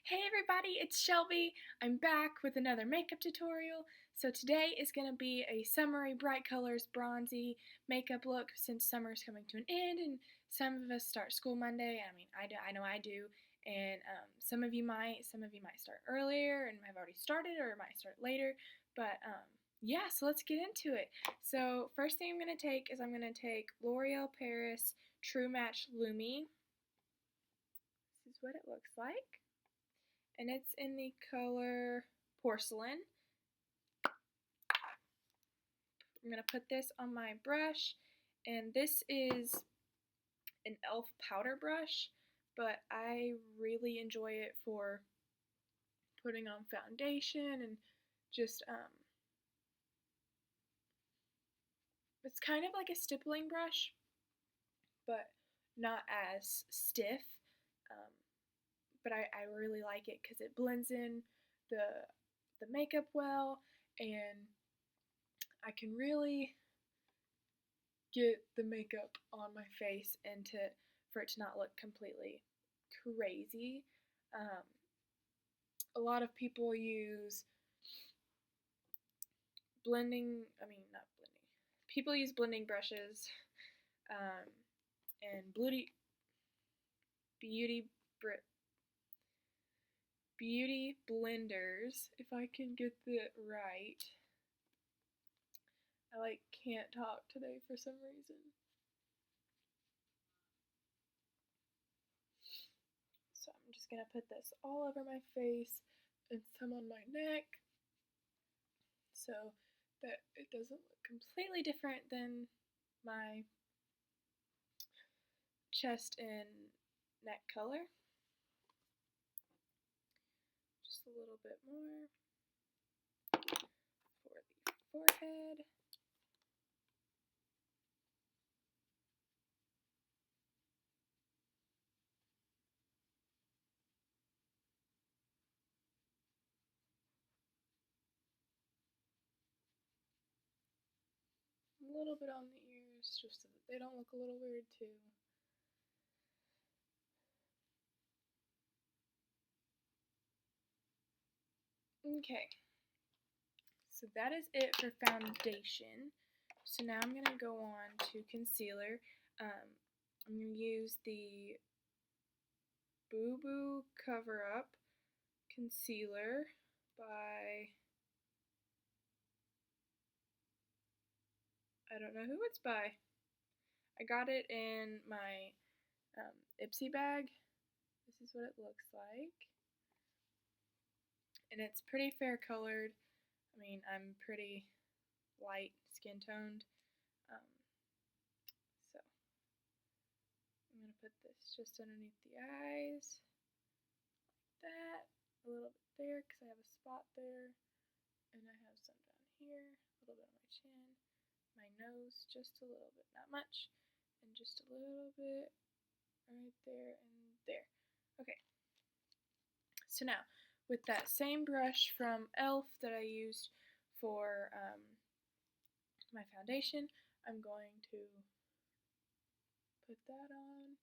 Hey everybody, it's Shelby. I'm back with another makeup tutorial. So today is going to be a summery, bright colors, bronzy makeup look since summer is coming to an end and some of us start school Monday. I know I do. And some of you might start earlier and have already started or might start later. But yeah, so let's get into it. So first thing I'm going to take L'Oreal Paris True Match Lumi. This is what it looks like. And it's in the color Porcelain. I'm going to put this on my brush, and this is an e.l.f. powder brush, but I really enjoy it for putting on foundation and just, it's kind of like a stippling brush, but not as stiff. But I really like it because it blends in the makeup well, and I can really get the makeup on my face and for it to not look completely crazy. A lot of people use people use blending brushes and beauty blenders, if I can get that right. I can't talk today for some reason. So I'm just gonna put this all over my face and some on my neck so that it doesn't look completely different than my chest and neck color. Just a little bit more for the forehead. A little bit on the ears just so that they don't look a little weird too. Okay, so that is it for foundation. So now I'm going to go on to concealer. I'm going to use the Boo Boo Cover Up Concealer by, I don't know who it's by. I got it in my Ipsy bag. This is what it looks like. And it's pretty fair colored. I mean, I'm pretty light skin toned. So I'm going to put this just underneath the eyes. Like that. A little bit there because I have a spot there. And I have some down here. A little bit on my chin. My nose just a little bit. Not much. And just a little bit right there and there. Okay. So now, with that same brush from e.l.f. that I used for my foundation, I'm going to put that on.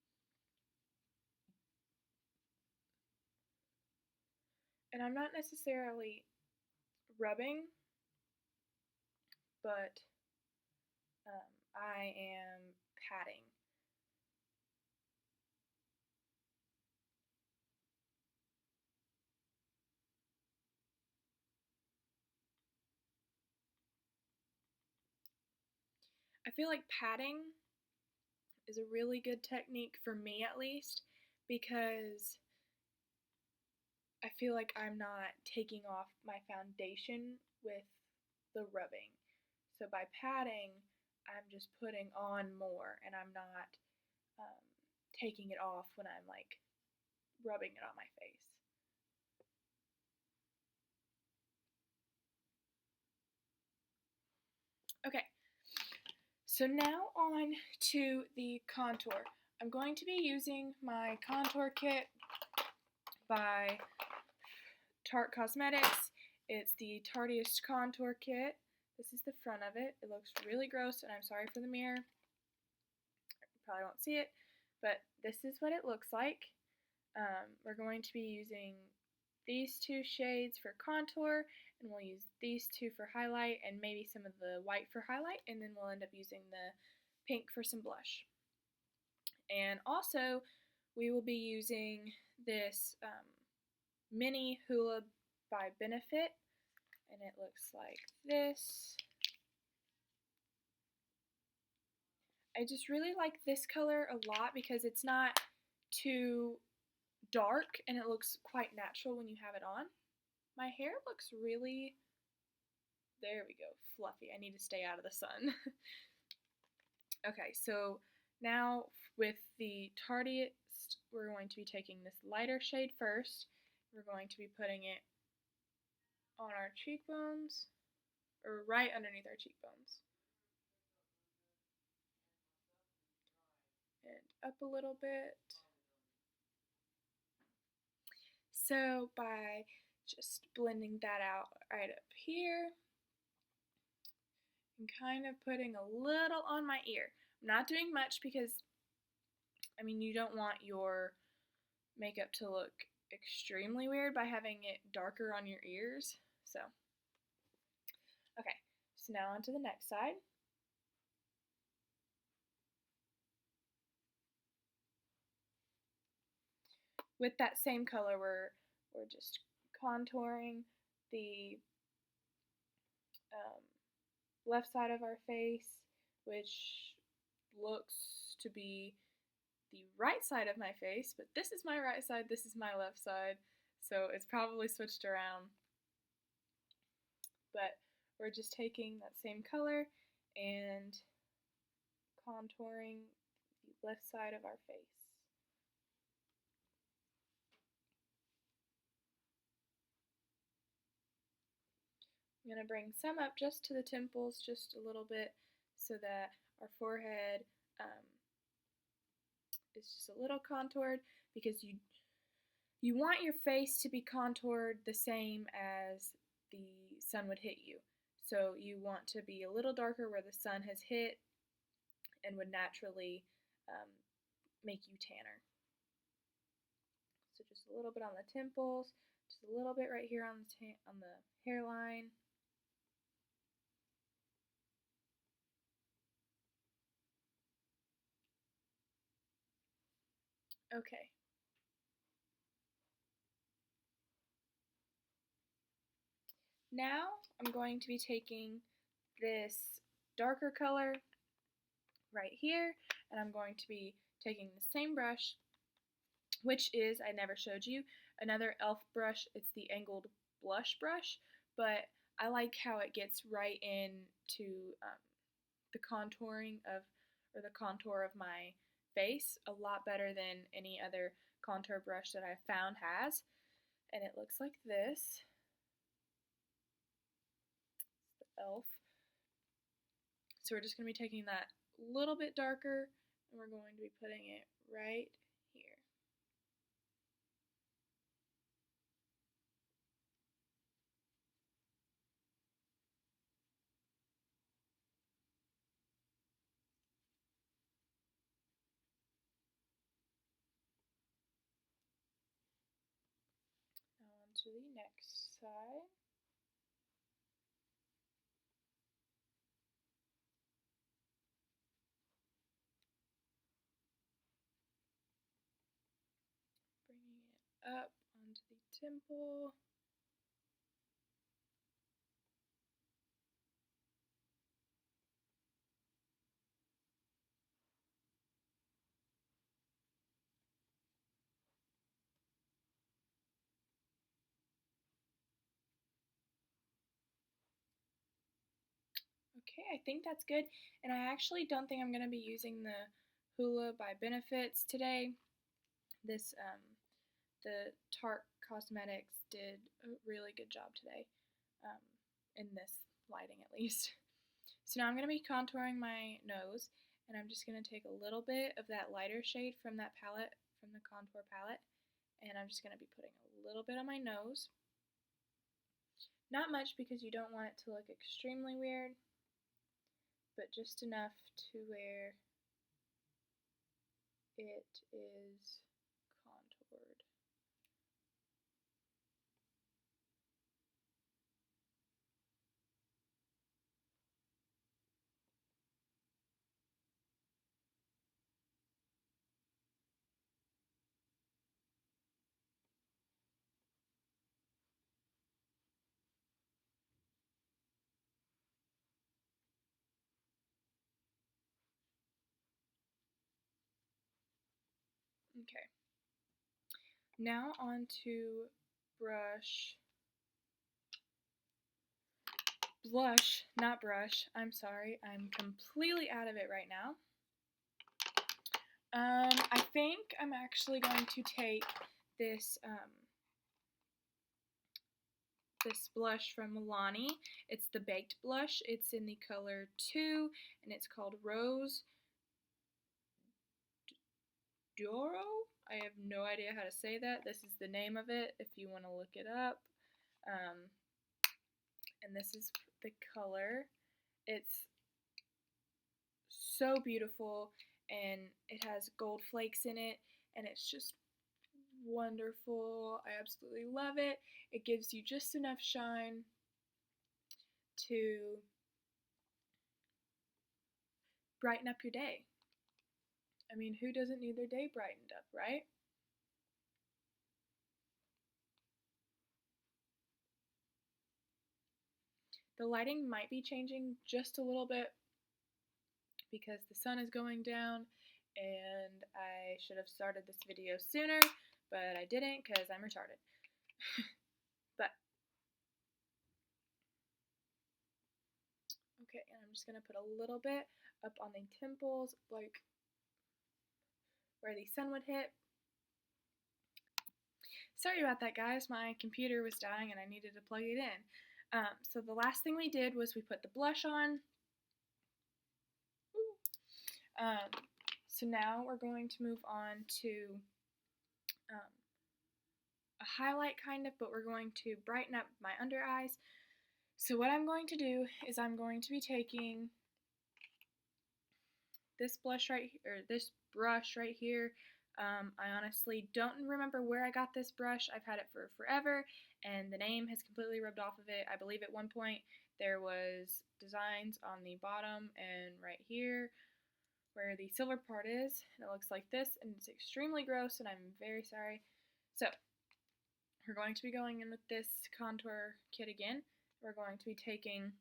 And I'm not necessarily rubbing, but I am patting. I feel like patting is a really good technique for me, at least, because I feel like I'm not taking off my foundation with the rubbing. So by patting, I'm just putting on more, and I'm not taking it off when I'm like rubbing it on my face. Okay, so now on to the contour. I'm going to be using my contour kit by Tarte Cosmetics. It's the Tarteist Contour Kit. This is the front of it. It looks really gross, and I'm sorry for the mirror. You probably won't see it, but this is what it looks like. We're going to be using these two shades for contour, and we'll use these two for highlight and maybe some of the white for highlight, and then we'll end up using the pink for some blush. And also, we will be using this mini Hula by Benefit, and it looks like this. I just really like this color a lot because it's not too dark and it looks quite natural when you have it on. My hair looks really, there we go, fluffy. I need to stay out of the sun. Okay, so now with the tardiest, we're going to be taking this lighter shade first. We're going to be putting it on our cheekbones, or right underneath our cheekbones. And up a little bit. So by just blending that out right up here, and kind of putting a little on my ear. I'm not doing much because, I mean, you don't want your makeup to look extremely weird by having it darker on your ears. So, okay, so now on to the next side. With that same color, we're just contouring the left side of our face, which looks to be the right side of my face, but this is my right side, this is my left side, so it's probably switched around. But we're just taking that same color and contouring the left side of our face. I'm going to bring some up just to the temples, just a little bit, so that our forehead is just a little contoured, because you want your face to be contoured the same as the sun would hit you. So you want to be a little darker where the sun has hit and would naturally make you tanner. So just a little bit on the temples, just a little bit right here on the hairline. Okay. Now I'm going to be taking this darker color right here, and I'm going to be taking the same brush, which is, I never showed you, another e.l.f. brush. It's the angled blush brush, but I like how it gets right into the contouring of, or the contour of my face a lot better than any other contour brush that I've found has. And it looks like this. e.l.f. So we're just going to be taking that a little bit darker, and we're going to be putting it right here. Now on to the next side. Bringing it up onto the temple. Okay, I think that's good. And I actually don't think I'm going to be using the Hula by Benefits today. This, the Tarte Cosmetics did a really good job today, in this lighting at least. So now I'm going to be contouring my nose, and I'm just going to take a little bit of that lighter shade from that palette, from the contour palette, and I'm just going to be putting a little bit on my nose. Not much, because you don't want it to look extremely weird, but just enough to where it is contoured. Okay. Now on to blush, not brush. I'm sorry. I'm completely out of it right now. I think I'm actually going to take this this blush from Milani. It's the Baked blush. It's in the color 2, and it's called Rose Doro. I have no idea how to say that. This is the name of it if you want to look it up. And this is the color. It's so beautiful, and it has gold flakes in it, and it's just wonderful. I absolutely love it. It gives you just enough shine to brighten up your day. I mean, who doesn't need their day brightened up, right? The lighting might be changing just a little bit because the sun is going down, and I should have started this video sooner, but I didn't because I'm retarded. But okay, and I'm just going to put a little bit up on the temples, like where the sun would hit. Sorry about that, guys. My computer was dying and I needed to plug it in. So the last thing we did was we put the blush on. So now we're going to move on to a highlight kind of, but we're going to brighten up my under eyes. So what I'm going to do is I'm going to be taking this brush right here. I honestly don't remember where I got this brush. I've had it for forever, and the name has completely rubbed off of it. I believe at one point there was designs on the bottom and right here where the silver part is, and it looks like this, and it's extremely gross, and I'm very sorry. So we're going to be going in with this contour kit again. We're going to be taking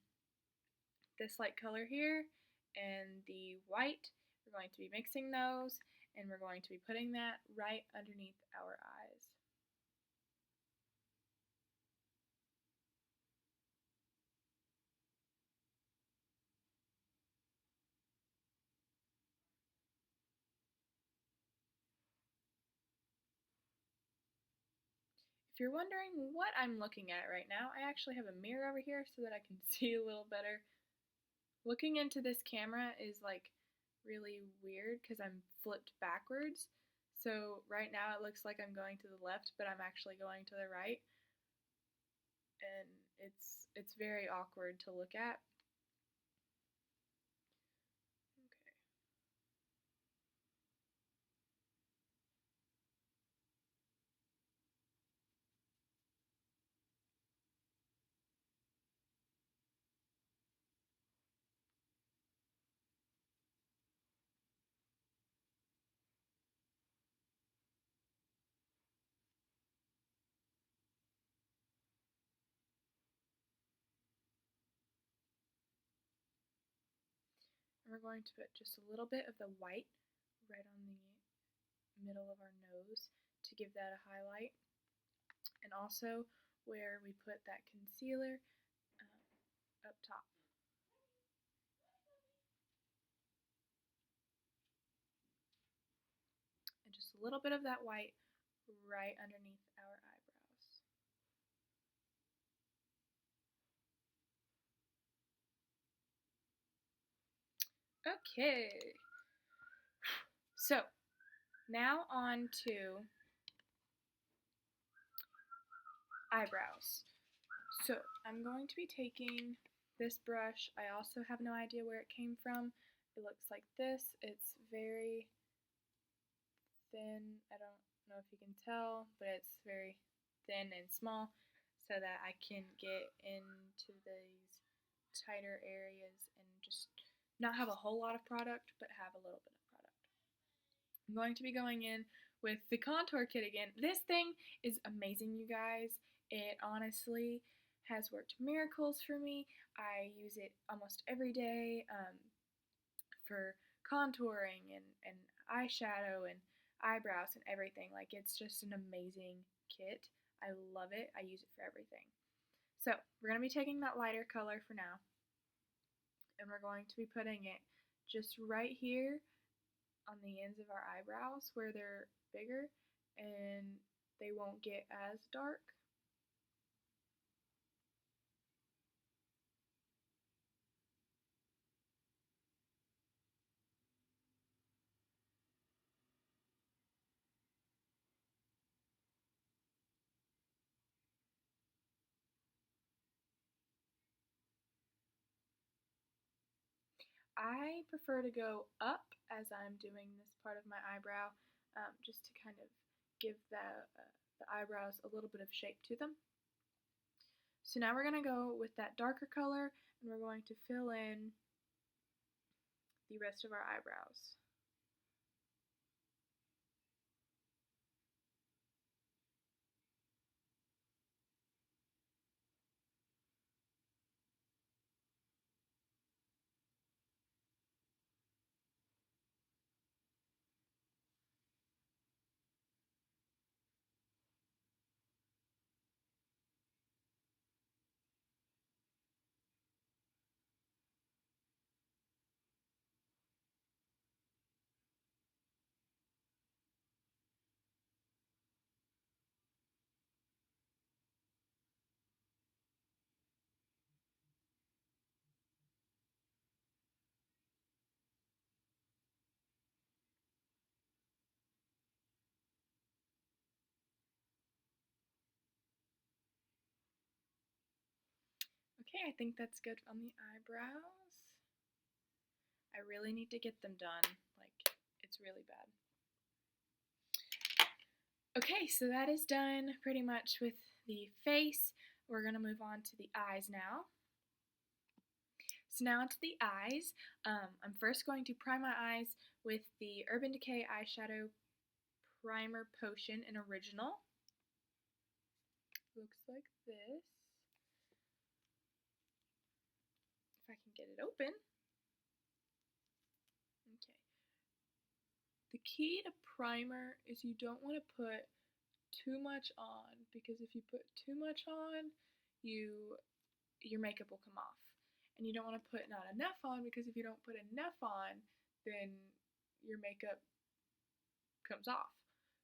this light color here and the white. We're going to be mixing those, and we're going to be putting that right underneath our eyes. If you're wondering what I'm looking at right now, I actually have a mirror over here so that I can see a little better. Looking into this camera is like really weird because I'm flipped backwards. So right now it looks like I'm going to the left, but I'm actually going to the right. And it's very awkward to look at. And we're going to put just a little bit of the white right on the middle of our nose to give that a highlight. And also where we put that concealer up top. And just a little bit of that white right underneath our eyebrows. Okay. So, now on to eyebrows. So, I'm going to be taking this brush. I also have no idea where it came from. It looks like this. It's very thin. I don't know if you can tell, but it's very thin and small so that I can get into these tighter areas and just not have a whole lot of product, but have a little bit of product. I'm going to be going in with the contour kit again. This thing is amazing, you guys. It honestly has worked miracles for me. I use it almost every day for contouring and eyeshadow, and eyebrows and everything. Like, it's just an amazing kit. I love it. I use it for everything. So we're going to be taking that lighter color for now, and we're going to be putting it just right here on the ends of our eyebrows where they're bigger and they won't get as dark. I prefer to go up as I'm doing this part of my eyebrow, just to kind of give the eyebrows a little bit of shape to them. So now we're going to go with that darker color, and we're going to fill in the rest of our eyebrows. Okay, I think that's good on the eyebrows. I really need to get them done. Like, it's really bad. Okay, so that is done pretty much with the face. We're going to move on to the eyes now. So now onto the eyes. I'm first going to prime my eyes with the Urban Decay Eyeshadow Primer Potion in Original. Looks like this. If I can get it open. Okay. The key to primer is you don't want to put too much on, because if you put too much on, your makeup will come off. And you don't want to put not enough on, because if you don't put enough on, then your makeup comes off.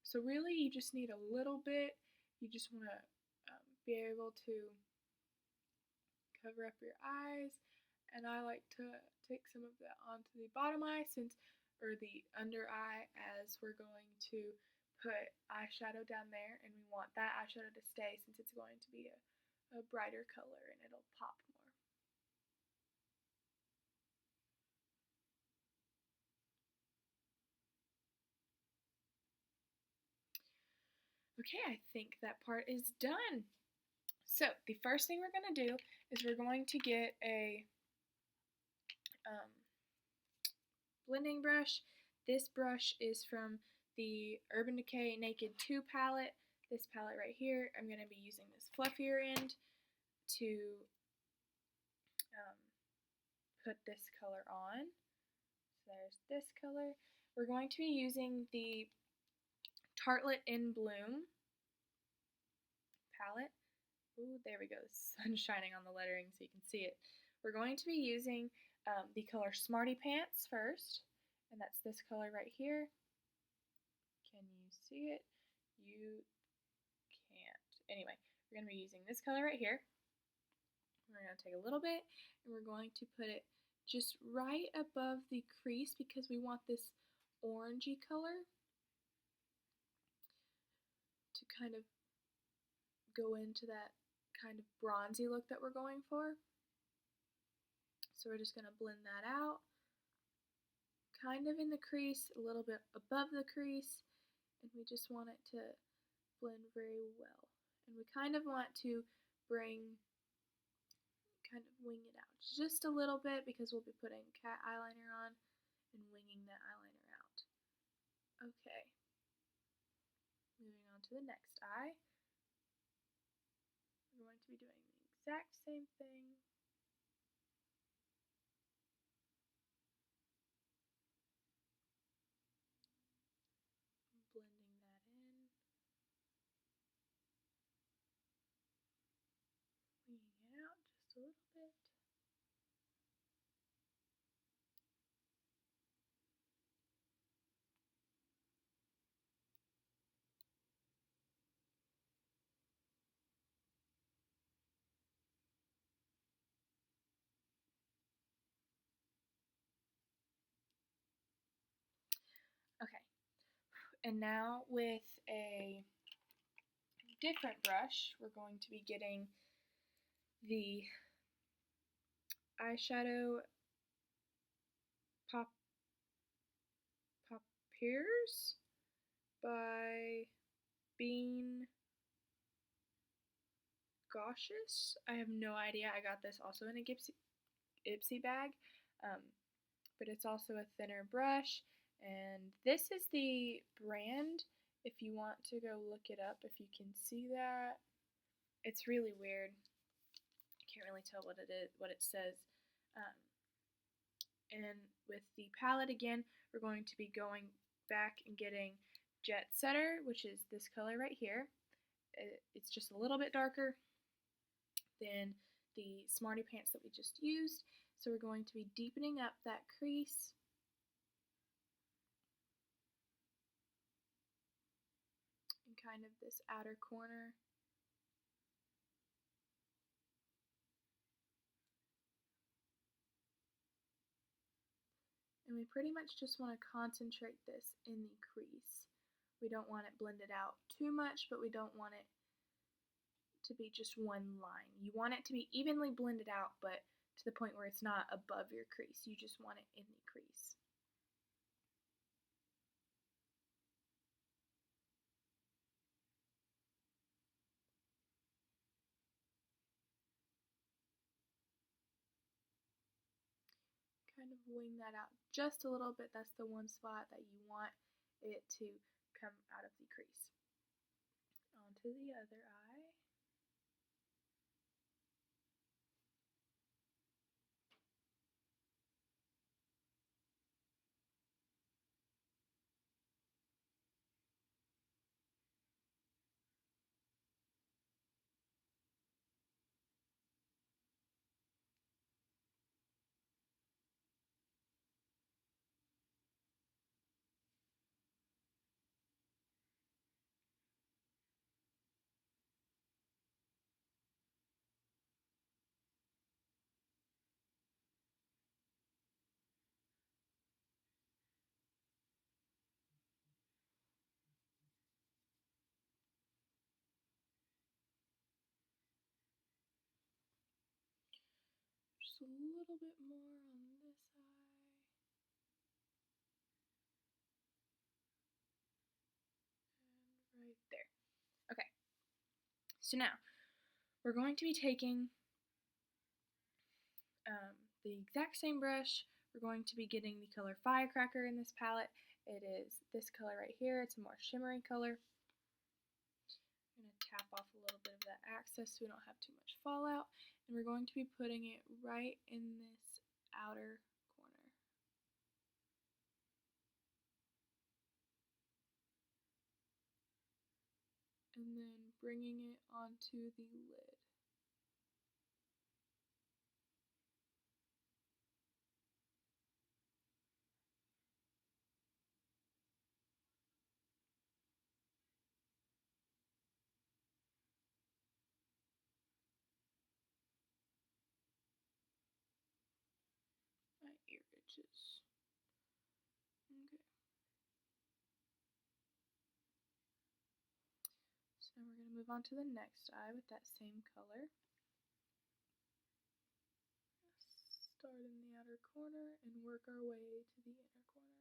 So really you just need a little bit. You just want to be able to cover up your eyes, and I like to take some of that onto the bottom eye or the under eye, as we're going to put eyeshadow down there, and we want that eyeshadow to stay since it's going to be a brighter color and it'll pop more. Okay, I think that part is done. So the first thing we're going to do is we're going to get a blending brush. This brush is from the Urban Decay Naked 2 palette. This palette right here, I'm going to be using this fluffier end to put this color on. So there's this color. We're going to be using the Tartelette in Bloom palette. Ooh, there we go. The sun's shining on the lettering so you can see it. We're going to be using the color Smarty Pants first, and that's this color right here. Can you see it? You can't. Anyway, we're going to be using this color right here. We're going to take a little bit, and we're going to put it just right above the crease, because we want this orangey color to kind of go into that kind of bronzy look that we're going for. So we're just going to blend that out, kind of in the crease, a little bit above the crease, and we just want it to blend very well. And we kind of want to kind of wing it out just a little bit, because we'll be putting cat eyeliner on and winging that eyeliner out. Okay, moving on to the next eye. We're going to be doing the exact same thing. a little bit. Okay, and now with a different brush, we're going to be getting the eyeshadow Poppers by Bean Gautious. I have no idea. I got this also in a Ipsy bag, but it's also a thinner brush. And this is the brand, if you want to go look it up, if you can see that. It's really weird. I can't really tell what it is, what it says. And with the palette again, we're going to be going back and getting Jet Setter, which is this color right here. It's just a little bit darker than the Smarty Pants that we just used. So we're going to be deepening up that crease. And kind of this outer corner. And we pretty much just want to concentrate this in the crease. We don't want it blended out too much, but we don't want it to be just one line. You want it to be evenly blended out, but to the point where it's not above your crease. You just want it in the crease. Kind of wing that out just a little bit. That's the one spot that you want it to come out of the crease. Onto the other eye. Just a little bit more on this eye. And right there. Okay. So now, we're going to be taking the exact same brush. We're going to be getting the color Firecracker in this palette. It is this color right here. It's a more shimmery color. I'm going to tap off a little bit of that excess so we don't have too much fallout. And we're going to be putting it right in this outer corner. And then bringing it onto the lid. My ear itches. Okay. So now we're going to move on to the next eye with that same color. Start in the outer corner and work our way to the inner corner.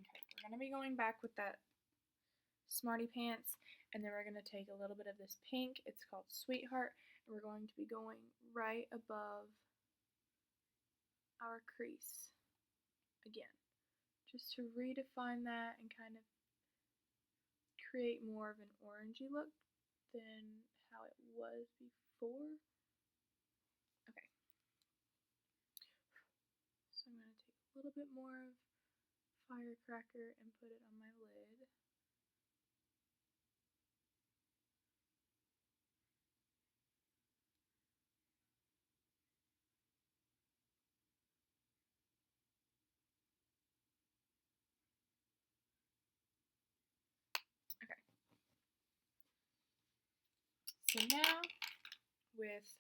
Okay, we're going to be going back with that Smarty Pants, and then we're going to take a little bit of this pink. It's called Sweetheart, and we're going to be going right above our crease again, just to redefine that and kind of create more of an orangey look than how it was before. Okay. So I'm going to take a little bit more of Firecracker and put it on my lid. Okay. So now with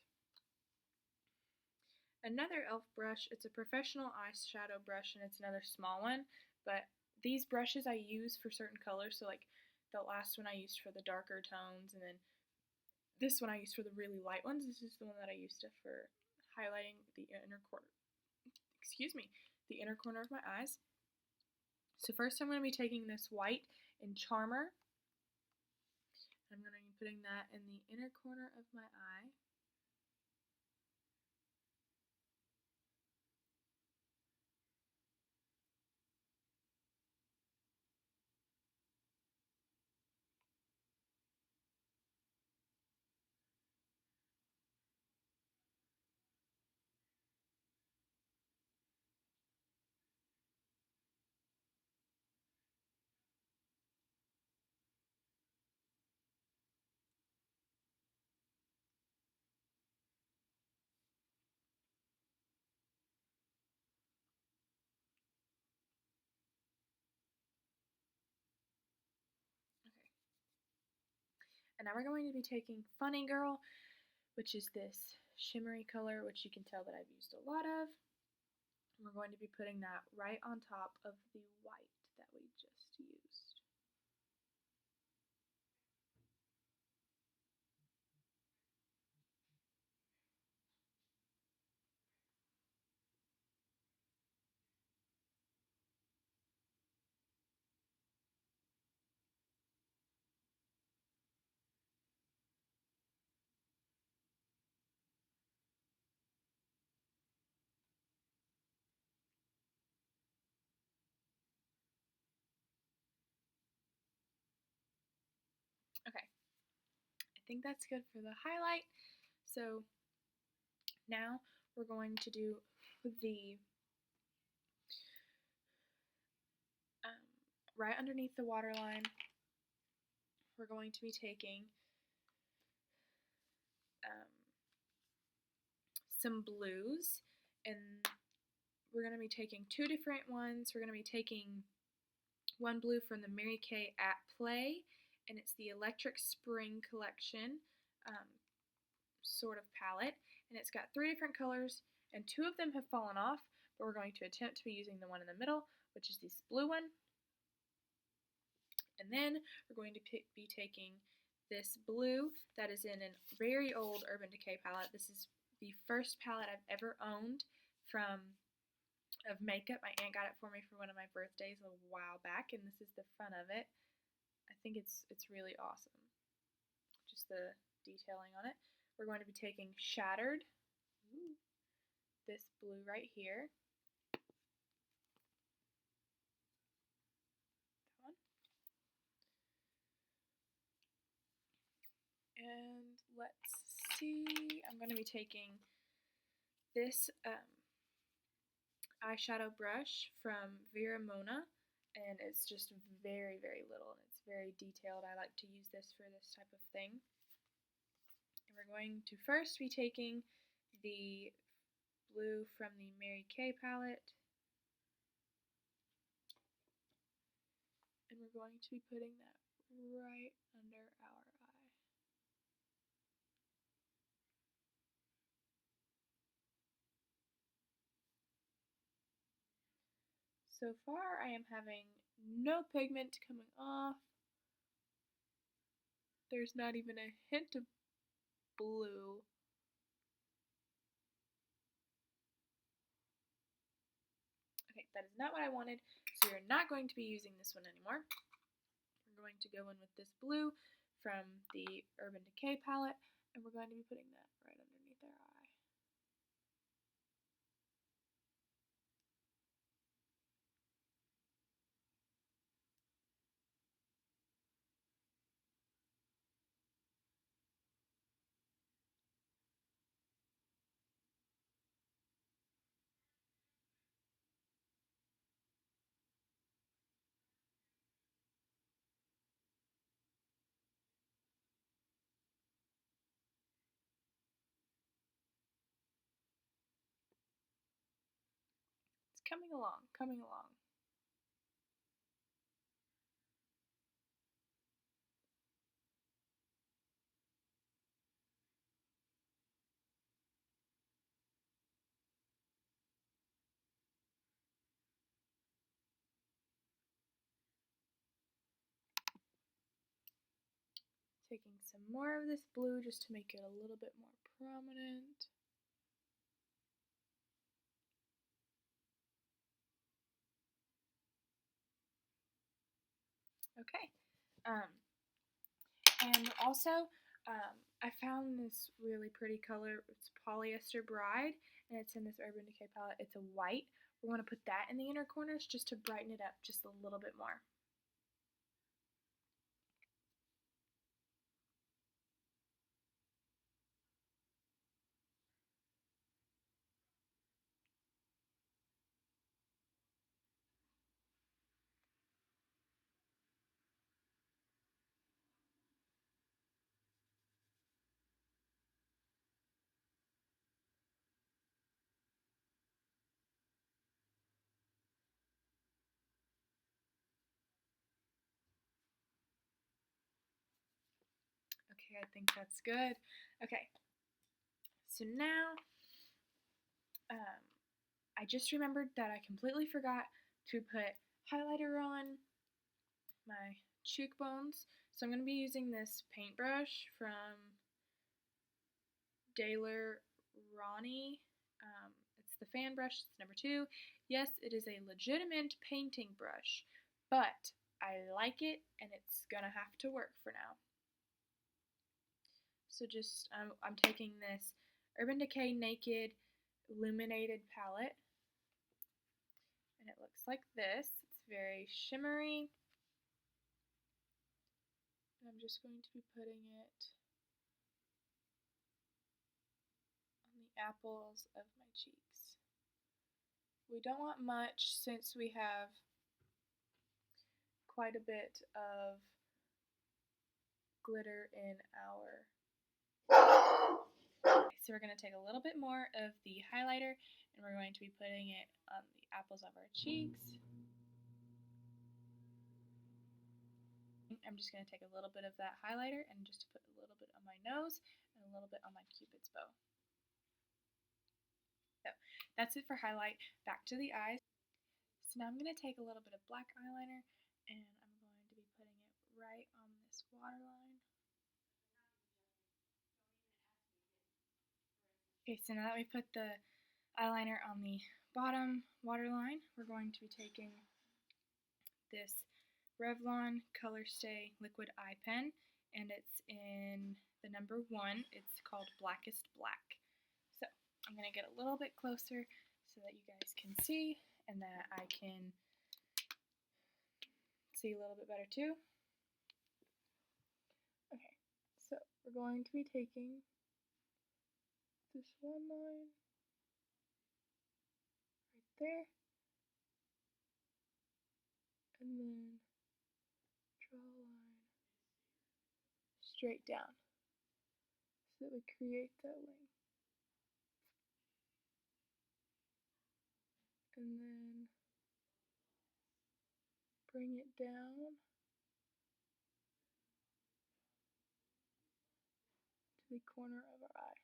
another e.l.f. brush, it's a professional eyeshadow brush and it's another small one, but these brushes I use for certain colors, so like the last one I used for the darker tones, and then this one I used for the really light ones. This is the one that I used for highlighting the inner corner, the inner corner of my eyes. So first I'm going to be taking this white in Charmer. I'm going to be putting that in the inner corner of my eye. Okay. And now we're going to be taking Funny Girl, which is this shimmery color, which you can tell that I've used a lot of. And we're going to be putting that right on top of the white that we just used. Okay, I think that's good for the highlight. So now we're going to do the right underneath the waterline. We're going to be taking some blues, and we're going to be taking two different ones. We're going to be taking one blue from the Mary Kay at Play, and it's the Electric Spring Collection sort of palette, and it's got three different colors, and two of them have fallen off, but we're going to attempt to be using the one in the middle, which is this blue one. And then we're going to be taking this blue that is in a very old Urban Decay palette. This is the first palette I've ever owned of MakeUp. My aunt got it for me for one of my birthdays a while back, and this is the front of it. I think it's really awesome. Just the detailing on it. We're going to be taking Shattered, this blue right here. That one. And let's see, I'm going to be taking this eyeshadow brush from Vera Mona, and it's just very, very little, and it's very detailed. I like to use this for this type of thing. And we're going to first be taking the blue from the Mary Kay palette, and we're going to be putting that right under our eye. So far I am having no pigment coming off. There's not even a hint of blue. Okay, that is not what I wanted, so we're not going to be using this one anymore. We're going to go in with this blue from the Urban Decay palette, and we're going to be putting that right underneath our eye. coming along, coming along. Taking some more of this blue just to make it a little bit more prominent. Okay. And also, I found this really pretty color. It's Polyester Bride, and it's in this Urban Decay palette. It's a white. We're going to put that in the inner corners just to brighten it up just a little bit more. Okay, I think that's good. Okay, so now I just remembered that I completely forgot to put highlighter on my cheekbones. So I'm going to be using this paintbrush from Daler Ronnie. It's the fan brush, it's number 2. Yes, it is a legitimate painting brush, but I like it and it's going to have to work for now. So just, I'm taking this Urban Decay Naked Illuminated palette, and it looks like this. It's very shimmery. And I'm just going to be putting it on the apples of my cheeks. We don't want much since we have quite a bit of glitter in our. So we're going to take a little bit more of the highlighter and we're going to be putting it on the apples of our cheeks. I'm just going to take a little bit of that highlighter and just put a little bit on my nose and a little bit on my cupid's bow. So that's it for highlight. Back to the eyes. So now I'm going to take a little bit of black eyeliner and I'm going to be putting it right on this waterline. Okay, so now that we put the eyeliner on the bottom waterline, we're going to be taking this Revlon Color Stay Liquid Eye Pen, and it's in the number 1. It's called Blackest Black. So I'm going to get a little bit closer so that you guys can see and that I can see a little bit better too. Okay, so we're going to be taking this one line right there, and then draw a line straight down so that we create that wing. And then bring it down to the corner of our eye.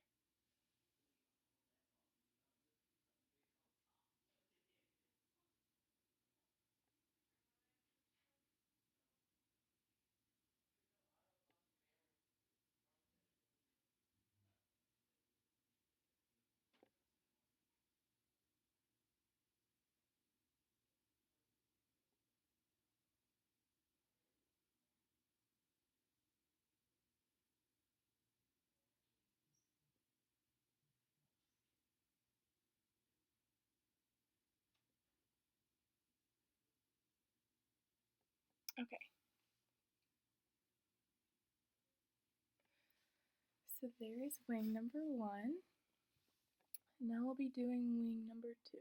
Okay. So there is wing number 1. Now we'll be doing wing number 2.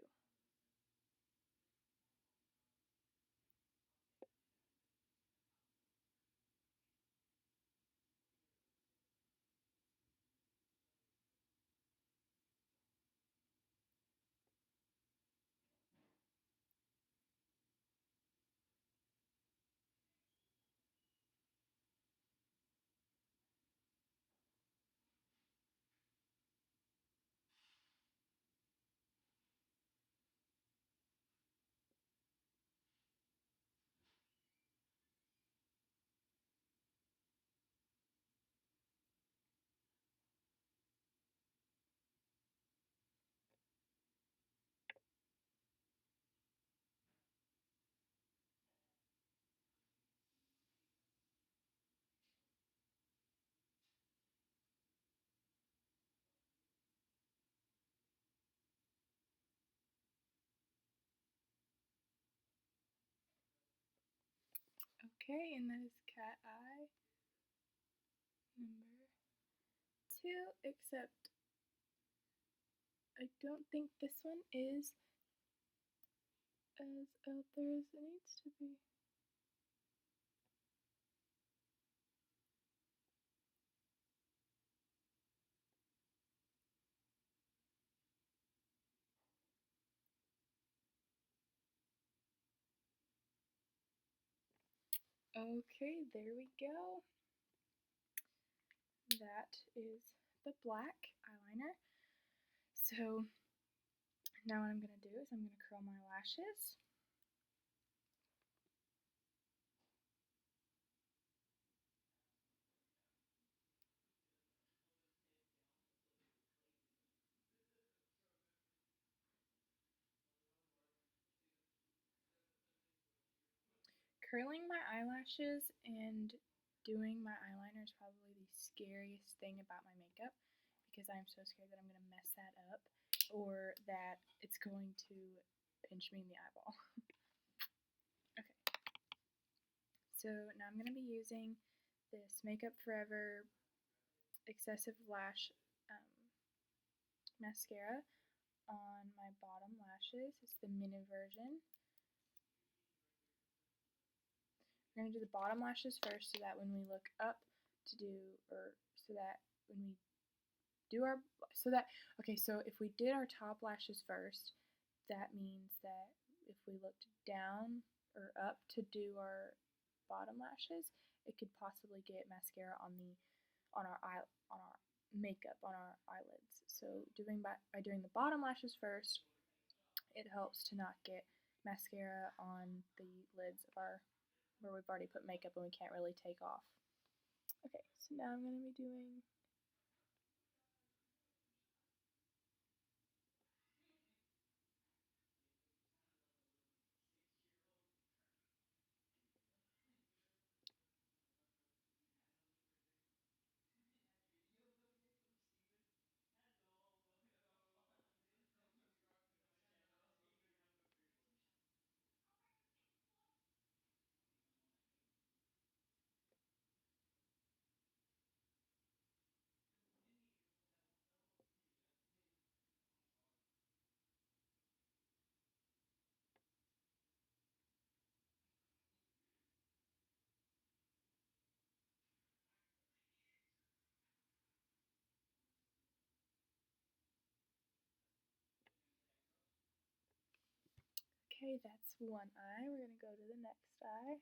Okay, and that is cat eye number 2, except I don't think this one is as out there as it needs to be. Okay, there we go. That is the black eyeliner. So now what I'm going to do is I'm going to curl my lashes. Curling my eyelashes and doing my eyeliner is probably the scariest thing about my makeup because I'm so scared that I'm going to mess that up or that it's going to pinch me in the eyeball. Okay, so now I'm going to be using this Makeup Forever Excessive Lash mascara on my bottom lashes. It's the mini version. We're going to do the bottom lashes first so that when we look up to do, or so that when we do our, so if we did our top lashes first, that means that if we looked down or up to do our bottom lashes, it could possibly get mascara on our makeup on our eyelids. So by doing the bottom lashes first, it helps to not get mascara on the lids of our where we've already put makeup and we can't really take off. Okay, so now I'm going to be doing Okay, that's one eye. We're going to go to the next eye.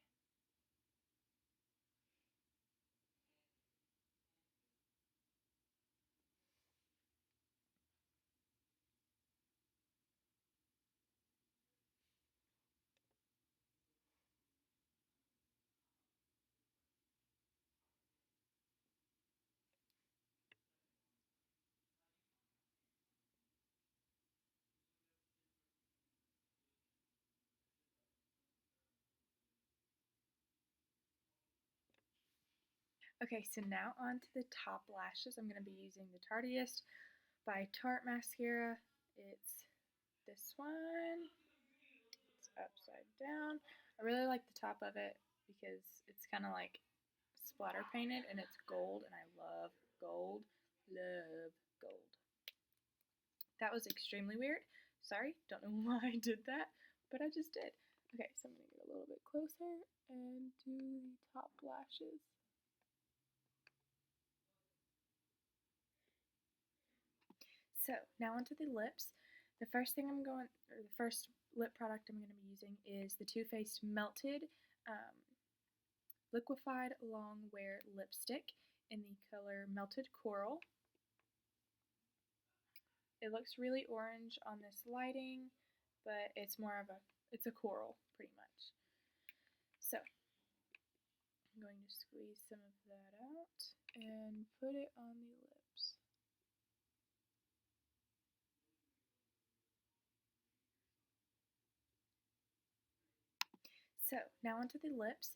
Okay, so now on to the top lashes. I'm going to be using the Tarteist by Tarte mascara. It's this one. It's upside down. I really like the top of it because it's kind of like splatter painted and it's gold, and I love gold. Love gold. That was extremely weird. Sorry, don't know why I did that, but I just did. Okay, so I'm going to get a little bit closer and do the top lashes. So now onto the lips. The first lip product I'm going to be using is the Too Faced Melted Liquefied Long Wear Lipstick in the color Melted Coral. It looks really orange on this lighting, but it's it's a coral pretty much. So I'm going to squeeze some of that out and put it on the lips. So now onto the lips.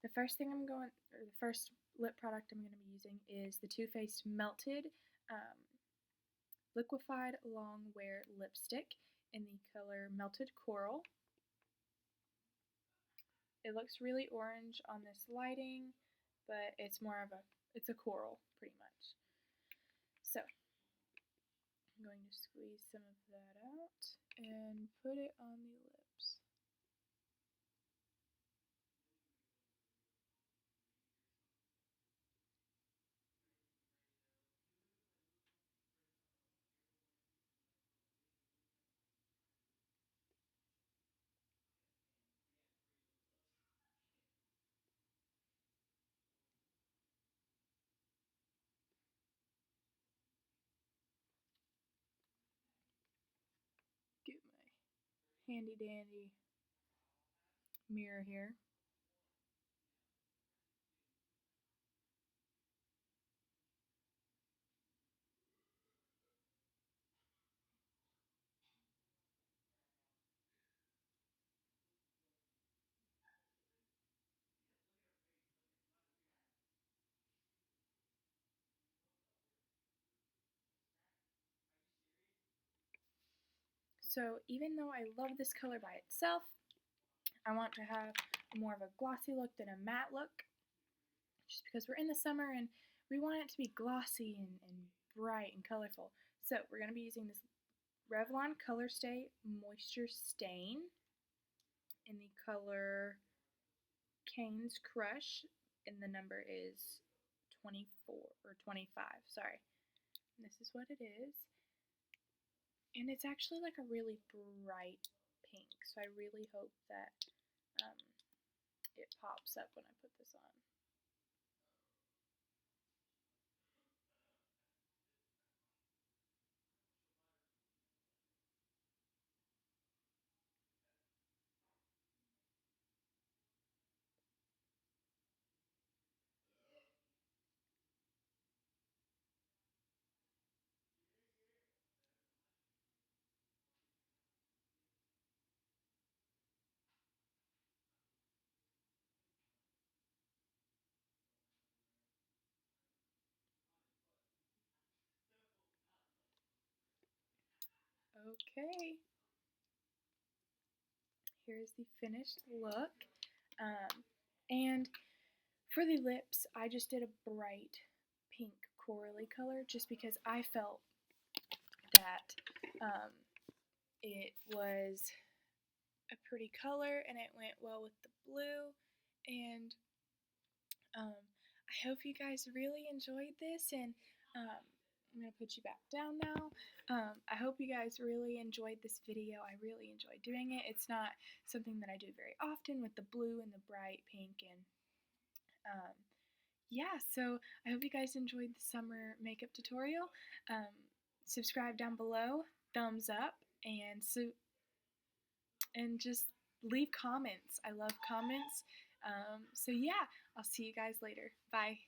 The first lip product I'm going to be using is the Too Faced Melted Liquefied Long Wear Lipstick in the color Melted Coral. It looks really orange on this lighting, but it's it's a coral pretty much. So I'm going to squeeze some of that out and put it on the lips. Get my handy dandy mirror here. So even though I love this color by itself, I want to have more of a glossy look than a matte look, just because we're in the summer and we want it to be glossy and bright and colorful. So we're going to be using this Revlon Color Stay Moisture Stain in the color Cane's Crush, and the number is 24 or 25, sorry. And this is what it is. And it's actually like a really bright pink, so I really hope that it pops up when I put this on. Okay, here's the finished look. And for the lips, I just did a bright pink corally color just because I felt that it was a pretty color and it went well with the blue. And I hope you guys really enjoyed this, and I'm going to put you back down now. I hope you guys really enjoyed this video. I really enjoyed doing it. It's not something that I do very often with the blue and the bright pink, and yeah, so I hope you guys enjoyed the summer makeup tutorial. Subscribe down below, thumbs up, and just leave comments. I love comments. So yeah, I'll see you guys later. Bye.